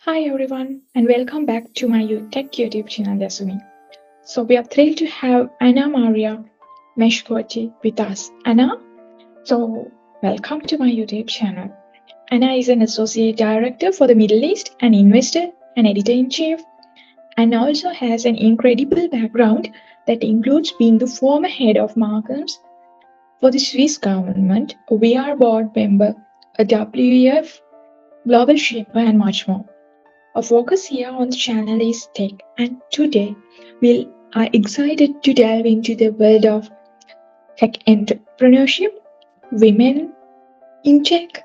Hi everyone, and welcome back to my Tech YouTube channel, Yasumi. So we are thrilled to have Anamaria Meshkurti with us. Anna, so welcome to my YouTube channel. Anna is an associate director for the Middle East, an investor, an editor-in-chief, and also has an incredible background that includes being the former head of markets for the Swiss government, a VR board member, a WEF global shipper, and much more. Our focus here on the channel is tech, and today we are excited to delve into the world of tech entrepreneurship, women in tech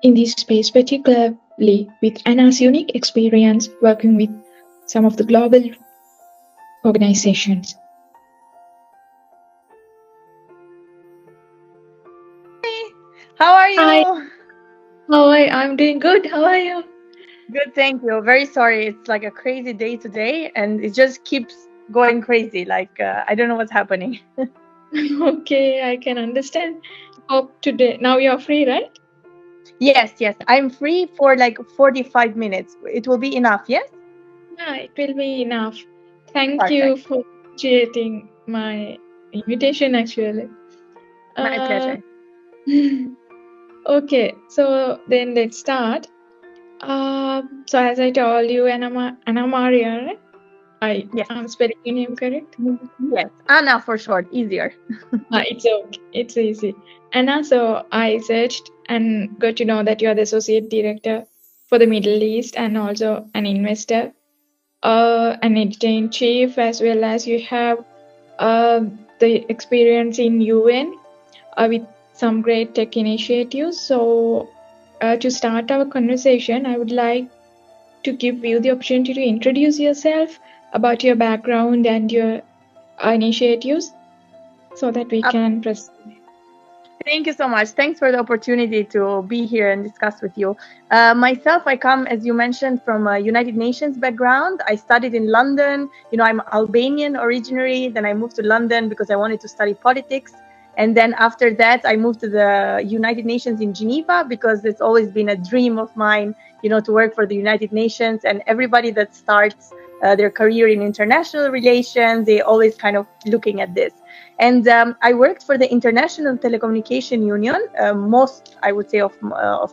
in this space, particularly with Anna's unique experience working with some of the global organizations. How are Hi, you? how are you? I'm doing good. How are you? Good, thank you. Very sorry. It's like a crazy day today, and it just keeps going crazy. I don't know what's happening. Okay, I can understand. Hope today now you're free, right? Yes, yes. I'm free for like 45 minutes. It will be enough, yes? Yeah, it will be enough. Thank you Perfect. for appreciating my invitation, actually. My Uh, pleasure. okay, so then let's start. So as I told you, Anamaria, right? I Yes. am spelling your name correct? Yes. Anna for short, easier. It's okay. It's easy. Anna, so I searched and got to know that you are the associate director for the Middle East and also an investor, an editor in chief, as well as you have the experience in UN with some great tech initiatives. So, to start our conversation, I would like to give you the opportunity to introduce yourself about your background and your initiatives so that we can proceed. Thank you so much. Thanks for the opportunity to be here and discuss with you. Myself, I come, as you mentioned, from a United Nations background. I studied in London. I'm Albanian originally. Then I moved to London because I wanted to study politics. And then after that, I moved to the United Nations in Geneva because it's always been a dream of mine, to work for the United Nations. And everybody that starts their career in international relations, they always kind of looking at this. And I worked for the International Telecommunication Union, most, I would say, of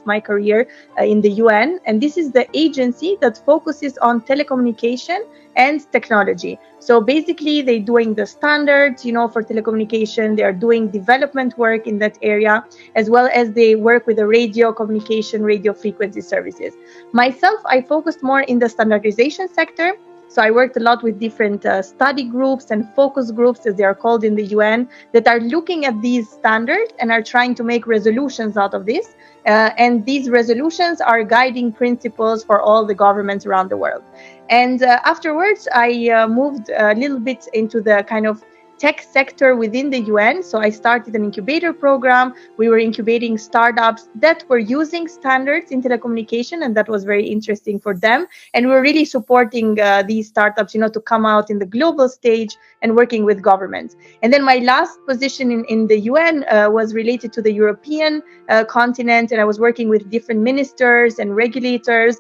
my career in the UN. And this is the agency that focuses on telecommunication and technology. So basically, they're doing the standards, for telecommunication. They are doing development work in that area, as well as they work with the radio communication, radio frequency services. Myself, I focused more in the standardization sector. So I worked a lot with different study groups and focus groups, as they are called in the UN, that are looking at these standards and are trying to make resolutions out of this. And these resolutions are guiding principles for all the governments around the world. And afterwards, I moved a little bit into the kind of tech sector within the UN. So I started an incubator program. We were incubating startups that were using standards in telecommunication, and that was very interesting for them. And we're really supporting these startups, to come out in the global stage and working with governments. And then my last position in the UN was related to the European continent, and I was working with different ministers and regulators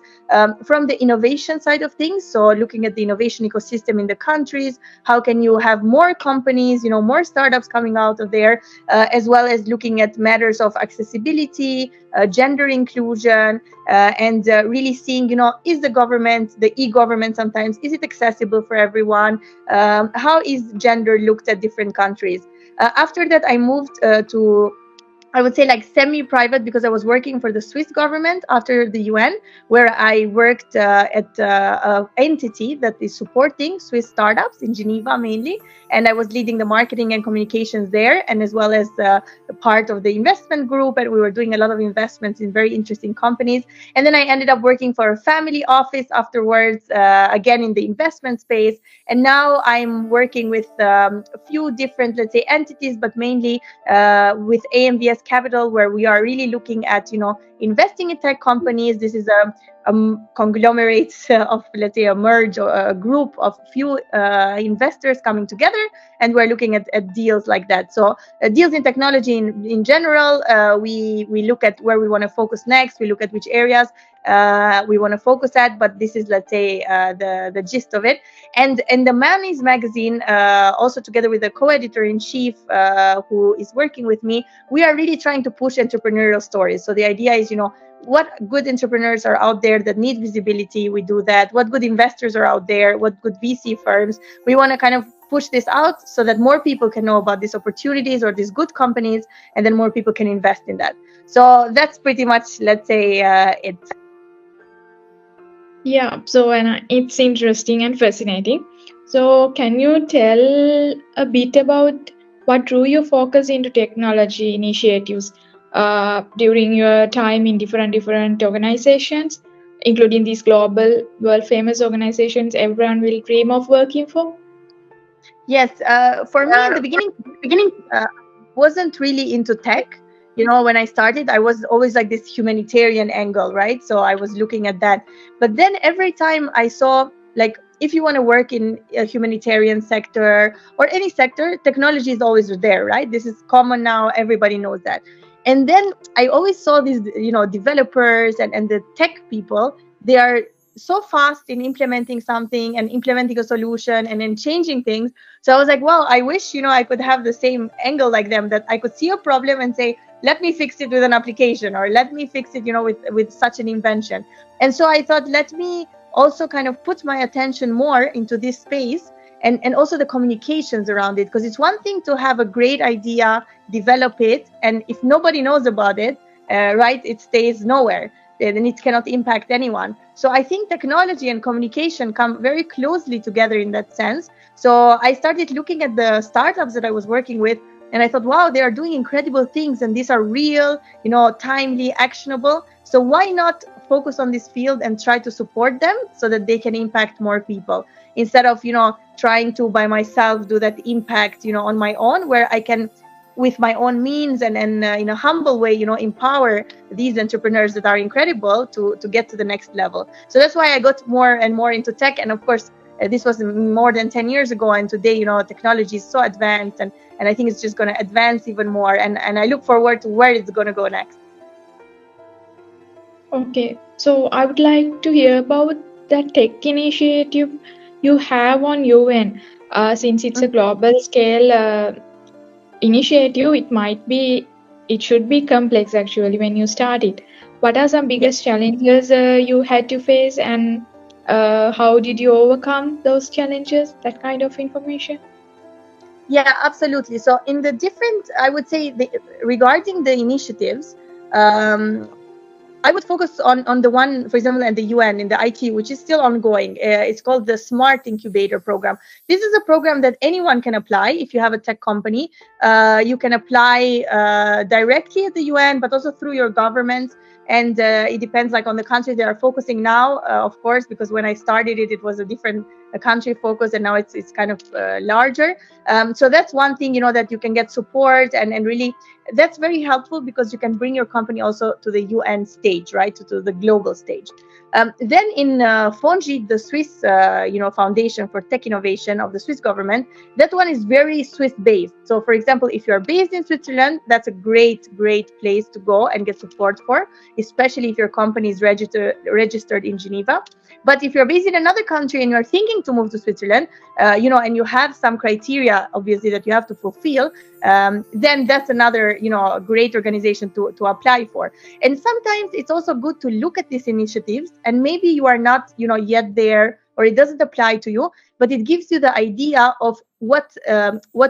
from the innovation side of things. So looking at the innovation ecosystem in the countries, how can you have more companies, more startups coming out of there, as well as looking at matters of accessibility, gender inclusion, and really seeing, is the government, the e-government sometimes, is it accessible for everyone? How is gender looked at different countries? After that, I moved to, I would say, like semi-private, because I was working for the Swiss government after the UN, where I worked at an entity that is supporting Swiss startups in Geneva mainly, and I was leading the marketing and communications there, and as well as part of the investment group, and we were doing a lot of investments in very interesting companies. And then I ended up working for a family office afterwards, again in the investment space, and now I'm working with a few different, let's say, entities, but mainly with AMVS Capital, where we are really looking at, investing in tech companies. This is a conglomerate of, let's say, a merge or a group of few investors coming together, and we're looking at deals like that. So deals in technology in general, we look at where we want to focus next. We look at which areas we want to focus at, but this is, let's say, the gist of it. And the Manny's magazine, also together with the co-editor-in-chief who is working with me, we are really trying to push entrepreneurial stories. So the idea is, what good entrepreneurs are out there that need visibility, we do that. What good investors are out there, what good VC firms. We want to kind of push this out so that more people can know about these opportunities or these good companies, and then more people can invest in that. So that's pretty much, let's say, it. Yeah, so it's interesting and fascinating. So can you tell a bit about what drew your focus into technology initiatives during your time in different organizations, including these global, world famous organizations everyone will dream of working for? Yes, for me in the beginning, wasn't really into tech. When I started, I was always like this humanitarian angle, right? So I was looking at that. But then every time I saw, like, if you want to work in a humanitarian sector or any sector, technology is always there, right? This is common now. Everybody knows that. And then I always saw these, developers and the tech people, they are so fast in implementing something and implementing a solution and then changing things. So I was like, well, I wish, I could have the same angle like them, that I could see a problem and say, let me fix it with an application, or let me fix it, with such an invention. And so I thought, let me also kind of put my attention more into this space, and also the communications around it. Because it's one thing to have a great idea, develop it, and if nobody knows about it, right, it stays nowhere. Then it cannot impact anyone. So I think technology and communication come very closely together in that sense. So I started looking at the startups that I was working with, and I thought, wow, they are doing incredible things, and these are real, timely, actionable. So why not focus on this field and try to support them so that they can impact more people, instead of, trying to by myself do that impact, on my own, where I can, with my own means and in a humble way, empower these entrepreneurs that are incredible to get to the next level. So that's why I got more and more into tech. And of course, this was more than 10 years ago. And today, technology is so advanced, and I think it's just going to advance even more. And I look forward to where it's going to go next. Okay, so I would like to hear about that tech initiative you have on UN. Since it's a global scale initiative, it should be complex actually when you start it. What are some biggest challenges you had to face, and how did you overcome those challenges? That kind of information. Yeah, absolutely. So in the different, I would say, regarding the initiatives, I would focus on the one, for example, at the UN in the IT, which is still ongoing. It's called the Smart Incubator Program. This is a program that anyone can apply. If you have a tech company, you can apply directly at the UN, but also through your government. And it depends, like, on the country they are focusing now, of course, because when I started it, it was a different country focus, and now it's kind of larger. So that's one thing, that you can get support, and really that's very helpful, because you can bring your company also to the UN stage, right, to the global stage. Then in FONGI, the Swiss Foundation for Tech Innovation of the Swiss government, that one is very Swiss based. So for example, if you're based in Switzerland, that's a great place to go and get support for, especially if your company is registered in Geneva. But if you're based in another country and you're thinking to move to Switzerland, and you have some criteria, obviously, that you have to fulfill, then that's another, great organization to apply for. And sometimes it's also good to look at these initiatives, and maybe you are not, yet there, or it doesn't apply to you, but it gives you the idea of what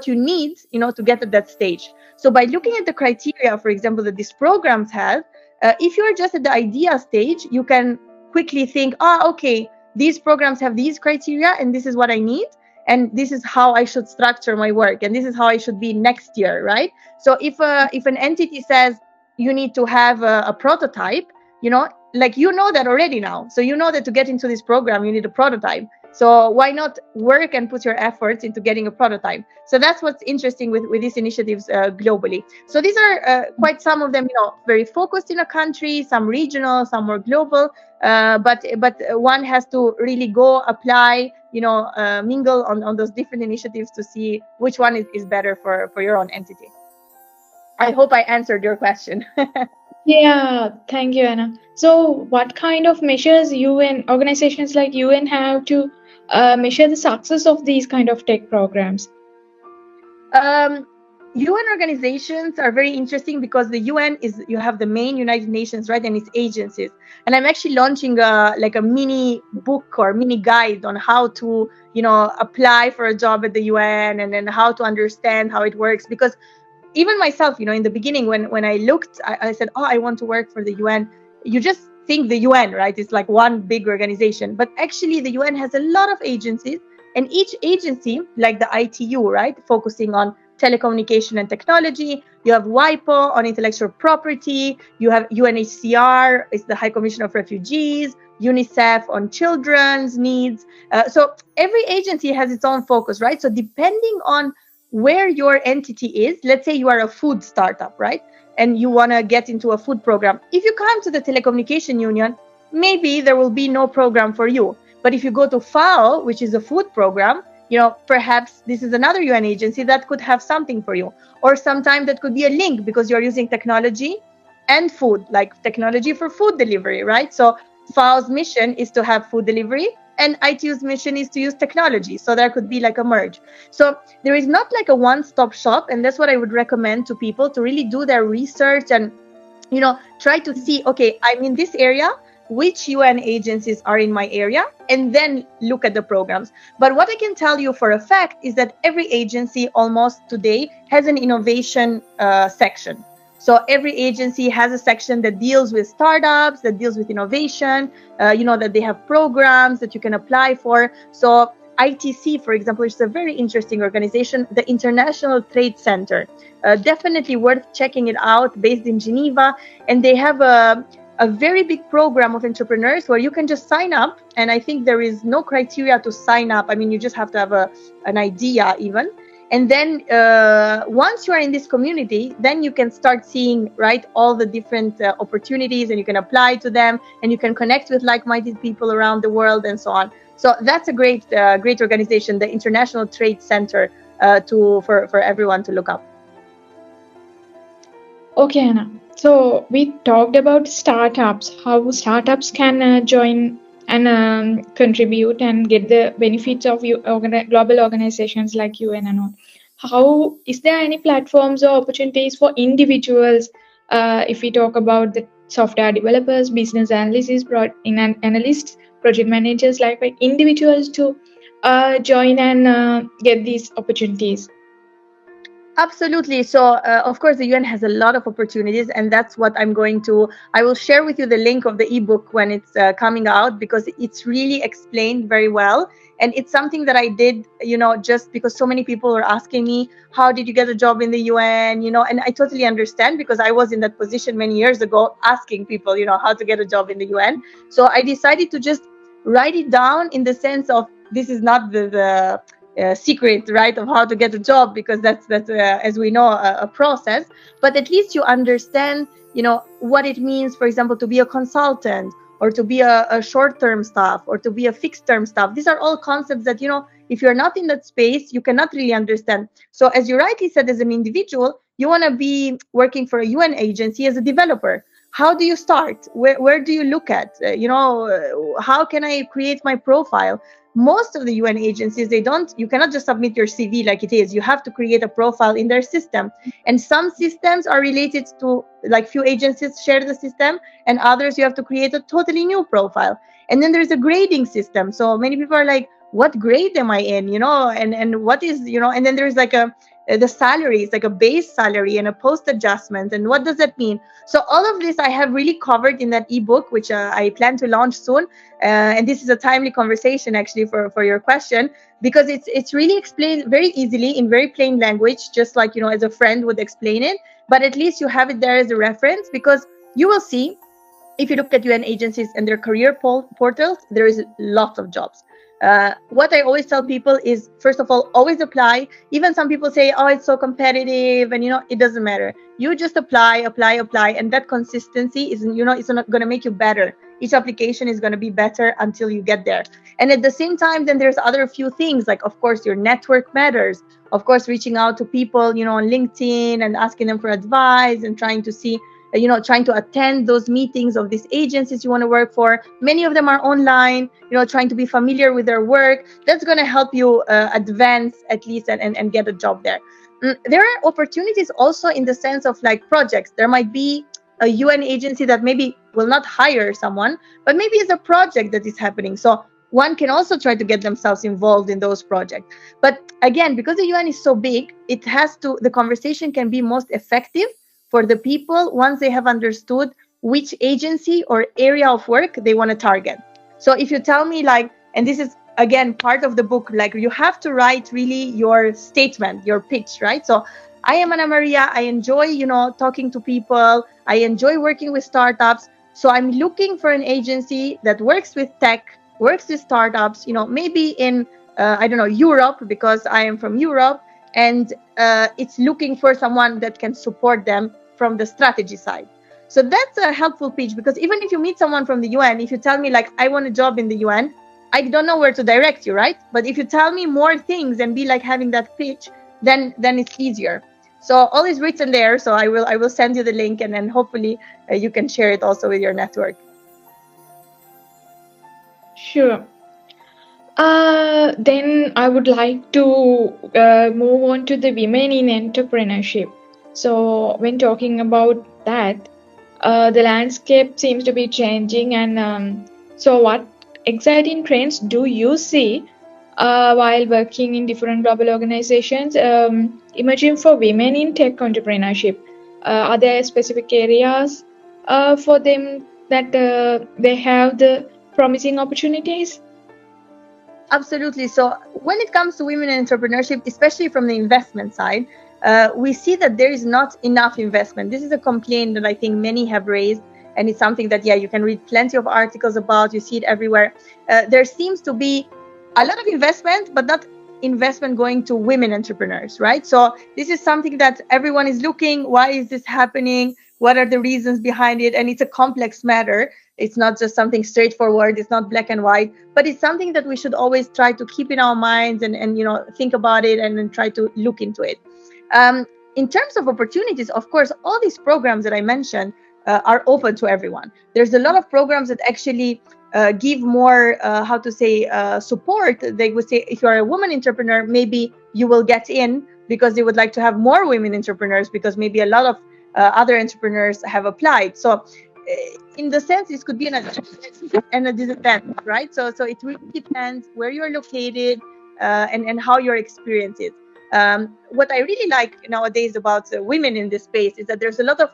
you need, to get at that stage. So by looking at the criteria, for example, that these programs have, if you are just at the idea stage, you can quickly think, okay, these programs have these criteria, and this is what I need, and this is how I should structure my work, and this is how I should be next year, right? So if an entity says you need to have a prototype, that already now. So that to get into this program, you need a prototype. So why not work and put your efforts into getting a prototype? So that's what's interesting with these initiatives globally. So these are quite some of them, very focused in a country, some regional, some more global. But one has to really go apply, mingle on those different initiatives to see which one is better for your own entity. I hope I answered your question. Yeah, thank you, Anna. So, what kind of measures UN organizations like UN have to measure the success of these kind of tech programs? UN organizations are very interesting because the UN you have the main United Nations, right, and its agencies. And I'm actually launching a mini book or mini guide on how to, apply for a job at the UN, and then how to understand how it works. Because even myself, in the beginning, when I looked, I said, oh, I want to work for the UN. You just think the UN, right? It's like one big organization. But actually, the UN has a lot of agencies, and each agency, like the ITU, right, focusing on telecommunication and technology. You have WIPO on intellectual property. You have UNHCR, it's the High Commission of Refugees. UNICEF on children's needs. So every agency has its own focus, right? So depending on where your entity is, let's say you are a food startup, right? And you want to get into a food program. If you come to the Telecommunication Union, maybe there will be no program for you. But if you go to FAO, which is a food program, perhaps this is another UN agency that could have something for you. Or sometimes that could be a link because you're using technology and food, like technology for food delivery, right? So FAO's mission is to have food delivery, and ITU's mission is to use technology. So there could be like a merge. So there is not like a one-stop shop, and that's what I would recommend to people, to really do their research and try to see, okay, I'm in this area, which UN agencies are in my area, and then look at the programs. But what I can tell you for a fact is that every agency almost today has an innovation section. So every agency has a section that deals with startups, that deals with innovation, that they have programs that you can apply for. So ITC, for example, is a very interesting organization, the International Trade Center. Definitely worth checking it out, based in Geneva. And they have a very big program of entrepreneurs where you can just sign up. And I think there is no criteria to sign up. I mean, you just have to have an idea even. And then once you are in this community, then you can start seeing, right, all the different opportunities, and you can apply to them, and you can connect with like-minded people around the world and so on. So that's a great organization, the International Trade Center, for everyone to look up. Okay, Anna. So we talked about startups, how startups can join and contribute and get the benefits of global organizations like UN and all. How is there any platforms or opportunities for individuals? If we talk about the software developers, business analysts, analysts, project managers, like individuals to join and get these opportunities. Absolutely. So, of course, the UN has a lot of opportunities, and that's what I will share with you the link of the ebook when it's coming out, because it's really explained very well. And it's something that I did, just because so many people were asking me, how did you get a job in the UN? And I totally understand, because I was in that position many years ago, asking people, how to get a job in the UN. So I decided to just write it down, in the sense of, this is not the secret, right, of how to get a job, because that's as we know, a process. But at least you understand, what it means, for example, to be a consultant, or to be a short-term staff, or to be a fixed-term staff. These are all concepts that, if you're not in that space, you cannot really understand. So as you rightly said, as an individual, you want to be working for a UN agency as a developer. How do you start? Where do you look at? How can I create my profile? Most of the UN agencies, you cannot just submit your CV like it is. You have to create a profile in their system. And some systems are related to, like, few agencies share the system, and others you have to create a totally new profile. And then there's a grading system. So many people are like, what grade am I in? And what is, and then there's like the salary is like a base salary and a post adjustment. And what does that mean? So all of this I have really covered in that ebook, which I plan to launch soon. And this is a timely conversation, actually, for your question, because it's really explained very easily in very plain language, just like, as a friend would explain it. But at least you have it there as a reference, because you will see if you look at UN agencies and their career portals, there is lots of jobs. What I always tell people is, first of all, always apply. Even some people say, oh, it's so competitive, and it doesn't matter. You just apply, and that consistency is, it's not going to make you better. Each application is going to be better until you get there. And at the same time, then there's other few things, like, of course, your network matters. Of course, reaching out to people, on LinkedIn and asking them for advice and trying to see, trying to attend those meetings of these agencies you want to work for. Many of them are online, trying to be familiar with their work. That's going to help you advance at least and get a job there. There are opportunities also in the sense of like projects. There might be a UN agency that maybe will not hire someone, but maybe it's a project that is happening. So one can also try to get themselves involved in those projects. But again, because the UN is so big, the conversation can be most effective for the people once they have understood which agency or area of work they want to target. So if you tell me, like, and this is again part of the book, like you have to write really your statement, your pitch, right? So I am Anamaria. I enjoy, talking to people. I enjoy working with startups. So I'm looking for an agency that works with tech, works with startups, maybe in, I don't know, Europe, because I am from Europe, and it's looking for someone that can support them from the strategy side. So that's a helpful pitch, because even if you meet someone from the UN, if you tell me like, I want a job in the UN, I don't know where to direct you, right? But if you tell me more things and be like having that pitch, then it's easier. So all is written there. So I will send you the link, and then hopefully you can share it also with your network. Sure. Then I would like to move on to the women in entrepreneurship. So when talking about that, the landscape seems to be changing, and so what exciting trends do you see while working in different global organizations emerging for women in tech entrepreneurship? Are there specific areas for them that they have the promising opportunities? Absolutely. So when it comes to women in entrepreneurship, especially from the investment side, we see that there is not enough investment. This is a complaint that I think many have raised, and it's something that, you can read plenty of articles about. You see it everywhere. There seems to be a lot of investment, but not investment going to women entrepreneurs, right? So this is something that everyone is looking. Why is this happening? What are the reasons behind it? And it's a complex matter. It's not just something straightforward. It's not black and white, but it's something that we should always try to keep in our minds and think about it and then try to look into it. In terms of opportunities, of course, all these programs that I mentioned are open to everyone. There's a lot of programs that actually give more, support. They would say, if you are a woman entrepreneur, maybe you will get in because they would like to have more women entrepreneurs, because maybe a lot of other entrepreneurs have applied. So in the sense, this could be an advantage and a disadvantage, right? So it really depends where you're located and how your experience is. What I really like nowadays about women in this space is that there's a lot of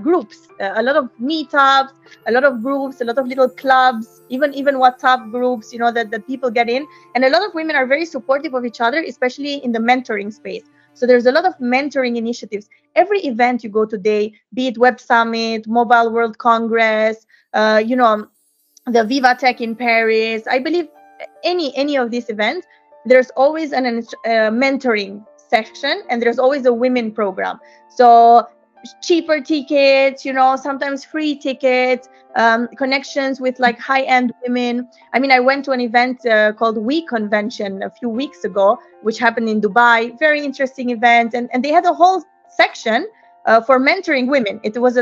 groups, a lot of meetups, a lot of groups, a lot of little clubs, even WhatsApp groups, that people get in. And a lot of women are very supportive of each other, especially in the mentoring space. So there's a lot of mentoring initiatives. Every event you go today, be it Web Summit, Mobile World Congress, the Viva Tech in Paris, I believe any of these events, there's always an mentoring section, and there's always a women program. So cheaper tickets, sometimes free tickets, connections with like high-end women. I mean, I went to an event called We Convention a few weeks ago, which happened in Dubai. Very interesting event, and they had a whole section for mentoring women. It was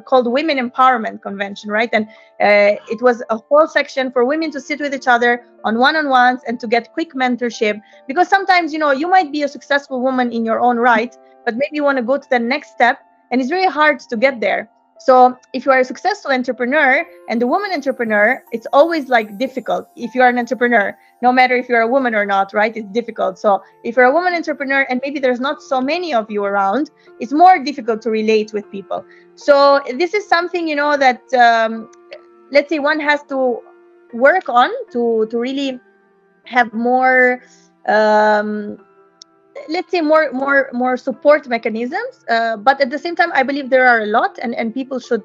called Women Empowerment Convention, right? And it was a whole section for women to sit with each other on one-on-ones and to get quick mentorship. Because sometimes, you might be a successful woman in your own right, but maybe you want to go to the next step, and it's very hard to get there. So if you are a successful entrepreneur and a woman entrepreneur, it's always like difficult. If you are an entrepreneur, no matter if you're a woman or not, right? It's difficult. So if you're a woman entrepreneur and maybe there's not so many of you around, it's more difficult to relate with people. So this is something, that let's say one has to work on to really have more let's say more support mechanisms, but at the same time I believe there are a lot, and people should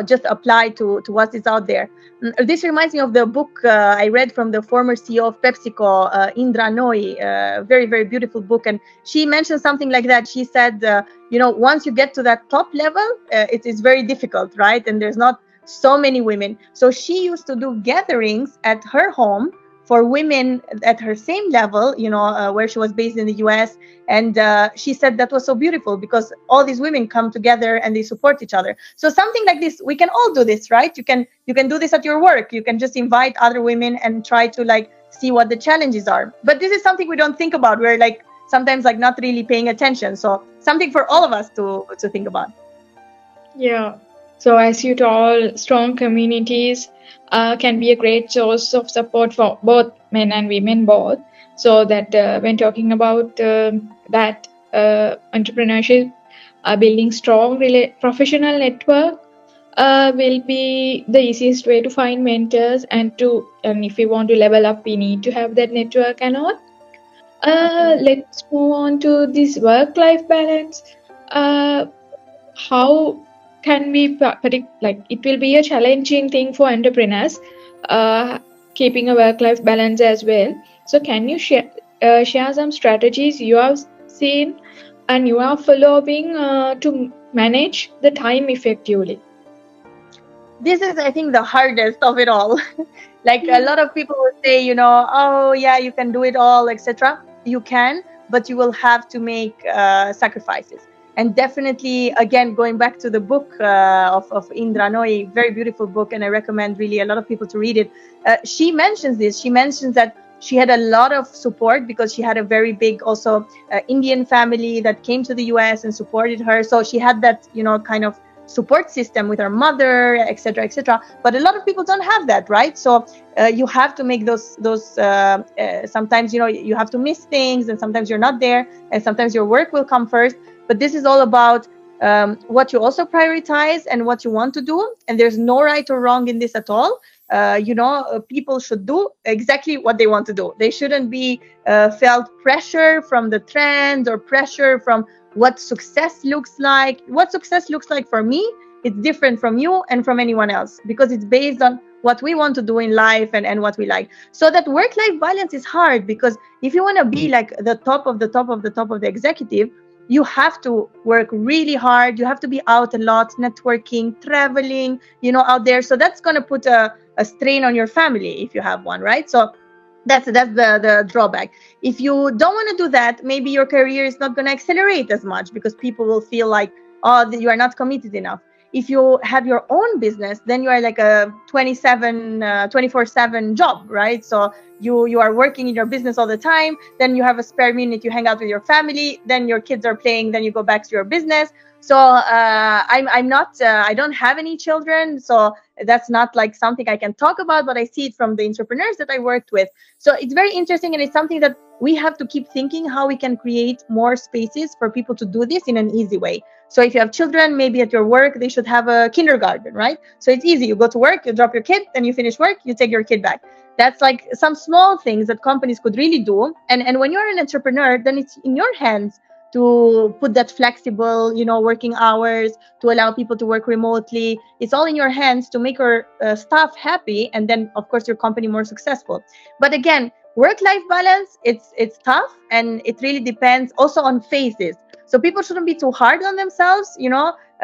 just apply to what is out there. This reminds me of the book I read from the former CEO of PepsiCo, Indra Nooyi, very very beautiful book, and she mentioned something like that. She said, once you get to that top level, it is very difficult, right? And there's not so many women, so she used to do gatherings at her home for women at her same level, where she was based in the US. And she said that was so beautiful because all these women come together and they support each other. So something like this, we can all do this, right? You can do this at your work. You can just invite other women and try to see what the challenges are. But this is something we don't think about. We're sometimes not really paying attention. So something for all of us to think about. Yeah. So as you told, strong communities can be a great source of support for both men and women both. So that when talking about that entrepreneurship, building strong professional network will be the easiest way to find mentors, and if we want to level up, we need to have that network and all. Let's move on to this work-life balance. How can we it will be a challenging thing for entrepreneurs keeping a work-life balance as well. So can you share some strategies you have seen and you are following to manage the time effectively? This is, I think, the hardest of it all. A lot of people will say, oh yeah, you can do it all, etc. You can, but you will have to make sacrifices. And definitely, again, going back to the book of Indra Nooyi, very beautiful book, and I recommend really a lot of people to read it. She mentions this. She mentions that she had a lot of support because she had a very big also Indian family that came to the US and supported her. So she had that, kind of support system with her mother, etc., etc. But a lot of people don't have that, right? So you have to make those sometimes you have to miss things, and sometimes you're not there, and sometimes your work will come first. But this is all about what you also prioritize and what you want to do, and there's no right or wrong in this at all. People should do exactly what they want to do. They shouldn't be felt pressure from the trend or pressure from what success looks like. What success looks like for me, it's different from you and from anyone else, because it's based on what we want to do in life and what we like. So that work-life balance is hard, because if you want to be the top of the top of the top of the executive, you have to work really hard. You have to be out a lot, networking, traveling, out there. So that's going to put a strain on your family if you have one, right? So that's the drawback. If you don't want to do that, maybe your career is not going to accelerate as much, because people will feel like, oh, you are not committed enough. If you have your own business, then you are like a 24/7 job, right? So you are working in your business all the time. Then you have a spare minute, you hang out with your family. Then your kids are playing. Then you go back to your business. So I'm not. I don't have any children, so that's not something I can talk about. But I see it from the entrepreneurs that I worked with. So it's very interesting, and it's something that we have to keep thinking how we can create more spaces for people to do this in an easy way. So if you have children, maybe at your work, they should have a kindergarten, right? So it's easy. You go to work, you drop your kid, then you finish work, you take your kid back. That's some small things that companies could really do. And when you're an entrepreneur, then it's in your hands to put that flexible, working hours, to allow people to work remotely. It's all in your hands to make your staff happy, and then, of course, your company more successful. But again, work-life balance, it's tough, and it really depends also on phases. So people shouldn't be too hard on themselves.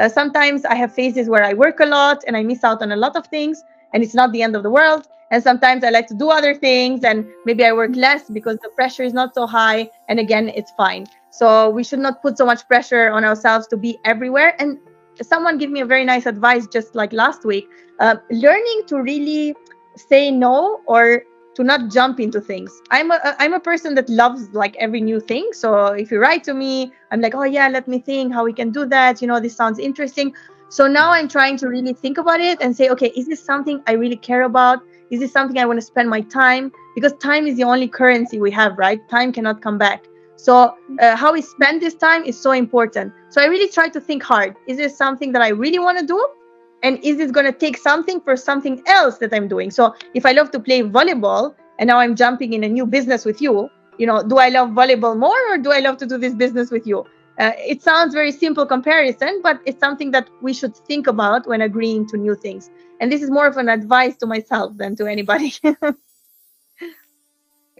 Sometimes I have phases where I work a lot and I miss out on a lot of things, and it's not the end of the world. And sometimes I like to do other things, and maybe I work less because the pressure is not so high. And again, it's fine. So we should not put so much pressure on ourselves to be everywhere. And someone gave me a very nice advice just last week, learning to really say no, or to not jump into things. I'm a person that loves every new thing. So if you write to me, I'm like, oh yeah, let me think how we can do that. This sounds interesting. So now I'm trying to really think about it and say, okay, is this something I really care about? Is this something I want to spend my time? Because time is the only currency we have, right? Time cannot come back. So how we spend this time is so important. So I really try to think hard. Is this something that I really want to do? And is it going to take something for something else that I'm doing? So if I love to play volleyball and now I'm jumping in a new business with you, do I love volleyball more, or do I love to do this business with you? It sounds very simple comparison, but it's something that we should think about when agreeing to new things. And this is more of an advice to myself than to anybody.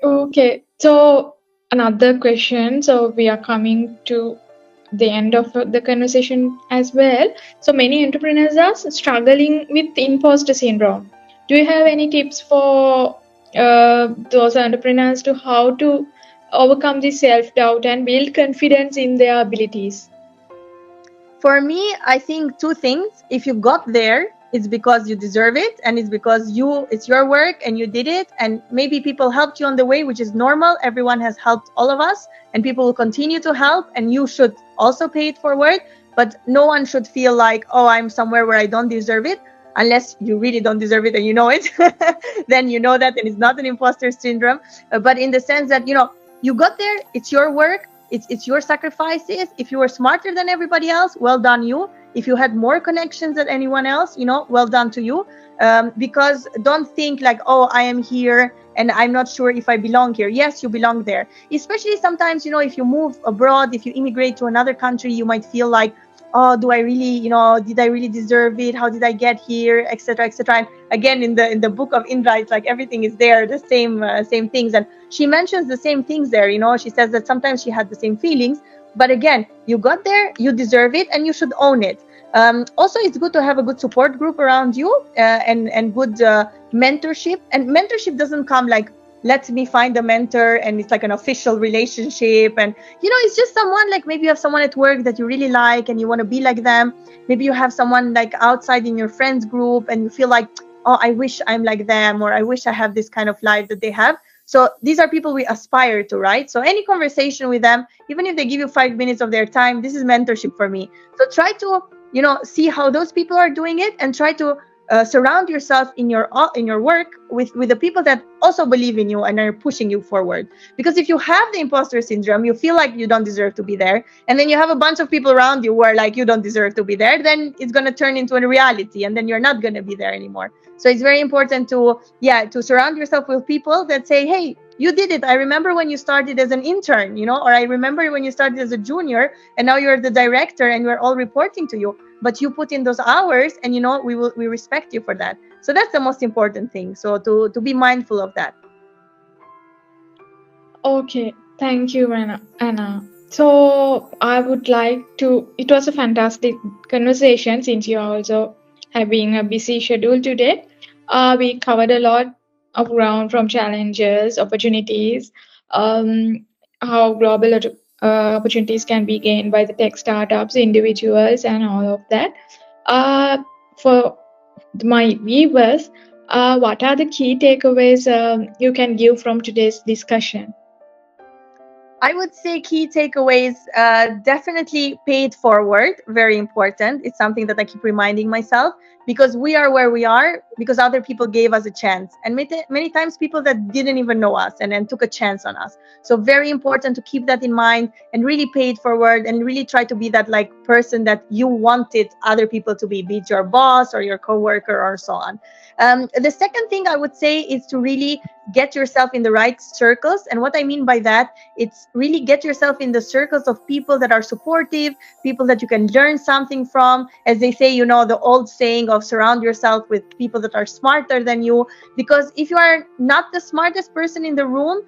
Okay, so another question. So we are coming to the end of the conversation as well. So many entrepreneurs are struggling with imposter syndrome. Do you have any tips for those entrepreneurs to how to overcome this self-doubt and build confidence in their abilities? For me, I think two things. If you got there, it's because you deserve it, and it's because it's your work and you did it, and maybe people helped you on the way, which is normal. Everyone has helped all of us, and people will continue to help, and you should also pay it forward. But no one should feel like, oh, I'm somewhere where I don't deserve it, unless you really don't deserve it and you know it. Then you know that, and it's not an imposter syndrome. But in the sense that, you got there, it's your work, it's your sacrifices. If you were smarter than everybody else, well done you. If you had more connections than anyone else, well done to you. Because don't think like, oh, I am here and I'm not sure if I belong here. Yes, you belong there. Especially sometimes, if you move abroad, if you immigrate to another country, you might feel like, oh, do I really, did I really deserve it? How did I get here, etc., etc. And again, in the book of Indra, it's like everything is there, the same things, and she mentions the same things there. She says that sometimes she had the same feelings, but again, you got there, you deserve it, and you should own it. Also, it's good to have a good support group around you, and good mentorship. And mentorship doesn't come like, let me find a mentor and it's like an official relationship, and it's just someone, like maybe you have someone at work that you really like and you want to be like them. Maybe you have someone like outside in your friends group and you feel like, oh, I wish I'm like them, or I wish I have this kind of life that they have. So these are people we aspire to, right? So any conversation with them, even if they give you 5 minutes of their time, this is mentorship for me. So try to see how those people are doing it, and try to surround yourself in your work with the people that also believe in you and are pushing you forward. Because if you have the imposter syndrome, you feel like you don't deserve to be there, and then you have a bunch of people around you who are like, you don't deserve to be there, then it's going to turn into a reality, and then you're not going to be there anymore. So it's very important to surround yourself with people that say, hey, you did it. I remember when you started as an intern, or I remember when you started as a junior and now you're the director and we're all reporting to you. But you put in those hours, and we respect you for that. So that's the most important thing. So to be mindful of that. Okay, thank you, Anna. So I would like to. It was a fantastic conversation since you are also having a busy schedule today. We covered a lot of ground, from challenges, opportunities, how global opportunities can be gained by the tech startups, individuals, and all of that. For my viewers, what are the key takeaways you can give from today's discussion? I would say key takeaways, definitely pay it forward. Very important. It's something that I keep reminding myself, because we are where we are because other people gave us a chance. And many times people that didn't even know us and then took a chance on us. So very important to keep that in mind and really pay it forward, and really try to be that like person that you wanted other people to be it your boss or your coworker or so on. The second thing I would say is to really get yourself in the right circles. And what I mean by that, it's really get yourself in the circles of people that are supportive, people that you can learn something from. As they say, the old saying of surround yourself with people that are smarter than you. Because if you are not the smartest person in the room,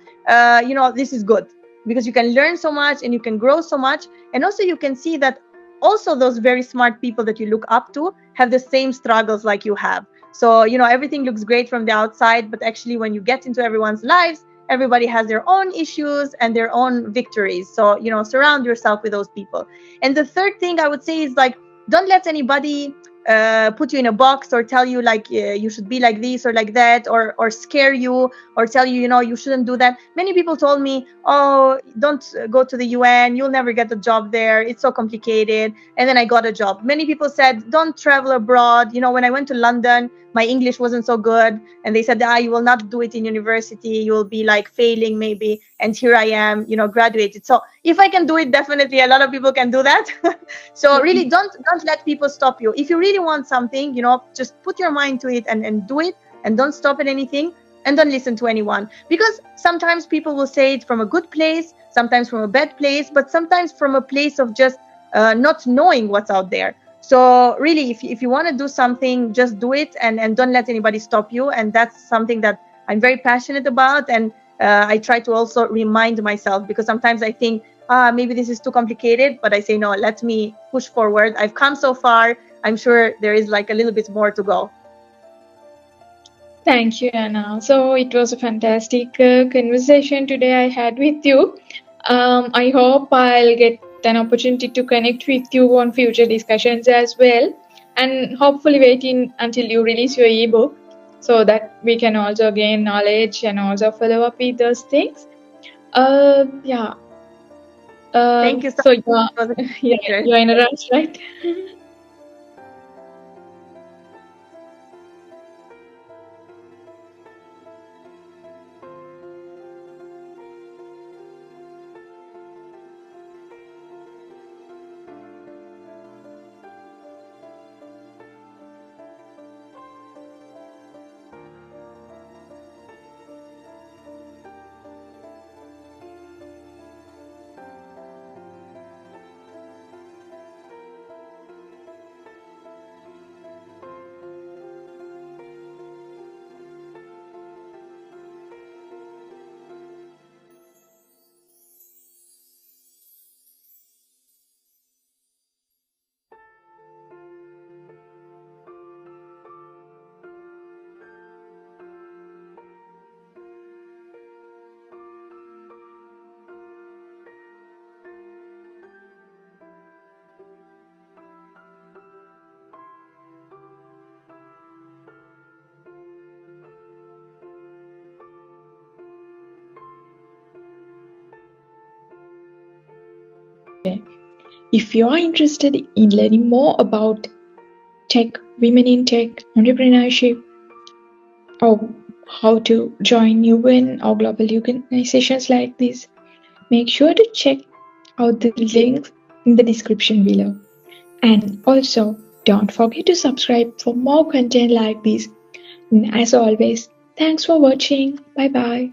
this is good, because you can learn so much and you can grow so much. And also you can see that also those very smart people that you look up to have the same struggles like you have. So, everything looks great from the outside, but actually when you get into everyone's lives, everybody has their own issues and their own victories. So, surround yourself with those people. And the third thing I would say is like, don't let anybody put you in a box or tell you like you should be like this or like that, or scare you or tell you, you shouldn't do that. Many people told me, oh, don't go to the UN, you'll never get a job there, it's so complicated. And then I got a job. Many people said, don't travel abroad. When I went to London, my English wasn't so good, and they said, you will not do it in university, you will be like failing maybe. And here I am, graduated. So if I can do it, definitely a lot of people can do that. So really don't let people stop you. If you really want something, just put your mind to it and do it, and don't stop at anything. and don't listen to anyone, because sometimes people will say it from a good place, sometimes from a bad place, but sometimes from a place of just not knowing what's out there. So really, if you want to do something, just do it, and don't let anybody stop you. And that's something that I'm very passionate about. And I try to also remind myself, because sometimes I think, maybe this is too complicated, but I say, no, let me push forward. I've come so far. I'm sure there is like a little bit more to go. Thank you, Anna. So it was a fantastic conversation today I had with you. I hope I'll get an opportunity to connect with you on future discussions as well, and hopefully waiting until you release your ebook so that we can also gain knowledge and also follow up with those things. Yeah. Thank you so So much. It was a yeah, pleasure. you're in a rush, right? If you are interested in learning more about tech, women in tech, entrepreneurship, or how to join UN or global organizations like this, make sure to check out the links in the description below. And also, don't forget to subscribe for more content like this. And as always, thanks for watching. Bye bye.